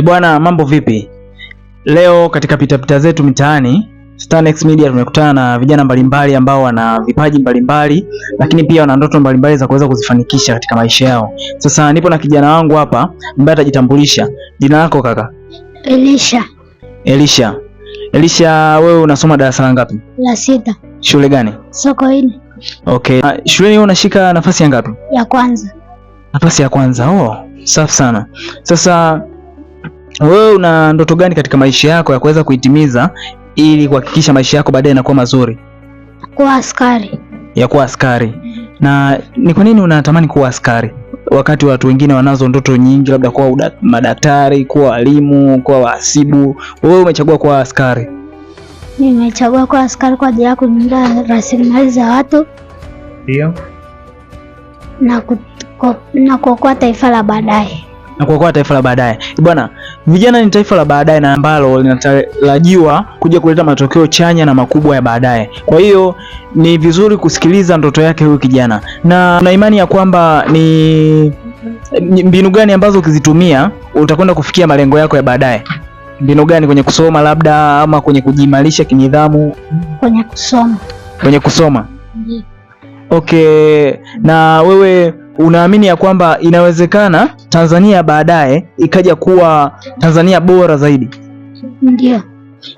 Bwana, mambo vipi? Leo katika pitapita zetu mitaani Starnex Media tumekutana na vijana mbalimbali ambao wana vipaji mbalimbali, lakini pia wana ndoto mbalimbali za kuweza kuzifanikisha katika maisha yao. Sasa nipo na kijana wangu hapa ambaye atajitambulisha. Jina lako kaka? Elisha. Elisha, wewe unasoma darasa la ngapi? La 6. Shule gani? Sokoine. Okay. Shuleni wewe unashika nafasi ya ngapi? Ya kwanza. Nafasi ya kwanza. Oh, safi sana. Sasa wewe una ndoto gani katika maisha yako ya kuweza kuitimiza ili kuhakikisha maisha yako baadaye yanakuwa mazuri? Kuwa askari. Ya kuwa askari. Na ni kwa nini unatamani kuwa askari wakati watu wengine wanazo ndoto nyingi, labda kuwa madaktari, kuwa walimu, kuwa wahasibu? Wewe umechagua kuwa askari? Nimechagua kuwa askari kwa ajili ya kulinda rasilimali za watu. Ndio. Na kuokoa taifa la baadaye. Na kuokoa taifa la baadaye. Bwana, vijana ni taifa la baadaye na ambalo linatarajiwa kuja kuleta matokeo chanya na makubwa ya baadaye. Kwa hiyo ni vizuri kusikiliza ndoto yake huyu kijana. Na na imani ya kwamba ni mbinu gani ambazo ukizitumia utakwenda kufikia malengo yako ya baadaye? Mbinu gani, kwenye kusoma labda ama kwenye kujimarisha kinidhamu? Kwenye kusoma. Kwenye kusoma. Ndiyo. Okay, na wewe unaamini ya kwamba inawezekana Tanzania baadaye ikaja kuwa Tanzania bora zaidi? Ndio.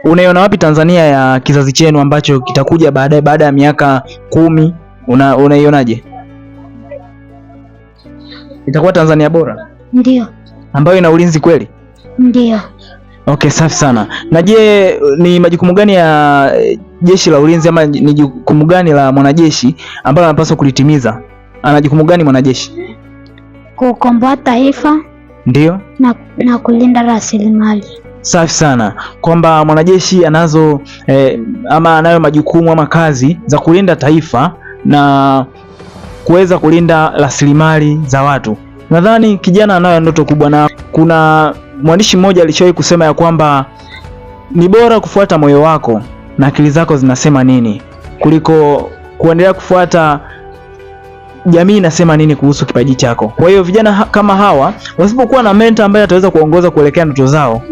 Unaiona wapi Tanzania ya kizazi chenu ambacho kitakuja baadaye, baada ya miaka 10? Unaionaje? Itakuwa Tanzania bora? Ndio. Ambayo ina ulinzi kweli? Ndio. Okay, safi sana. Na je, ni majukumu gani ya jeshi la ulinzi ama ni jukumu gani la mwanajeshi ambalo anapaswa kulitimiza? Ana jukumu gani mwanajeshi? Kukomboa taifa. Ndio. Na kulinda rasilimali. Safi sana. Kwamba mwanajeshi anazo ama anayo majukumu ama kazi za kulinda taifa na kuweza kulinda rasilimali za watu. Nadhani kijana anayo ndoto kubwa, na kuna mwandishi mmoja alishawahi kusema ya kwamba ni bora kufuata moyo wako na akili zako zinasema nini kuliko kuendelea kufuata jamii inasema nini kuhusu kipaji chako. Kwa hiyo vijana kama hawa wasipokuwa na mentor ambaye ataweza kuongoza kuelekea ndoto zao,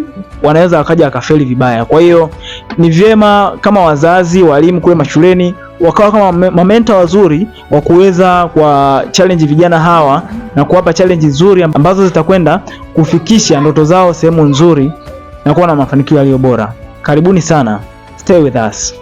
wanaweza wakaja wakafeli vibaya. Kwa hiyo ni vyema kama wazazi, walimu kule mashuleni wakawa kama mamenta wazuri wa kuweza kwa challenge vijana hawa na kuwapa challenge nzuri ambazo zitakwenda kufikisha ndoto zao sehemu nzuri na kuwa na mafanikio yaliyo bora. Karibuni sana. Stay with us.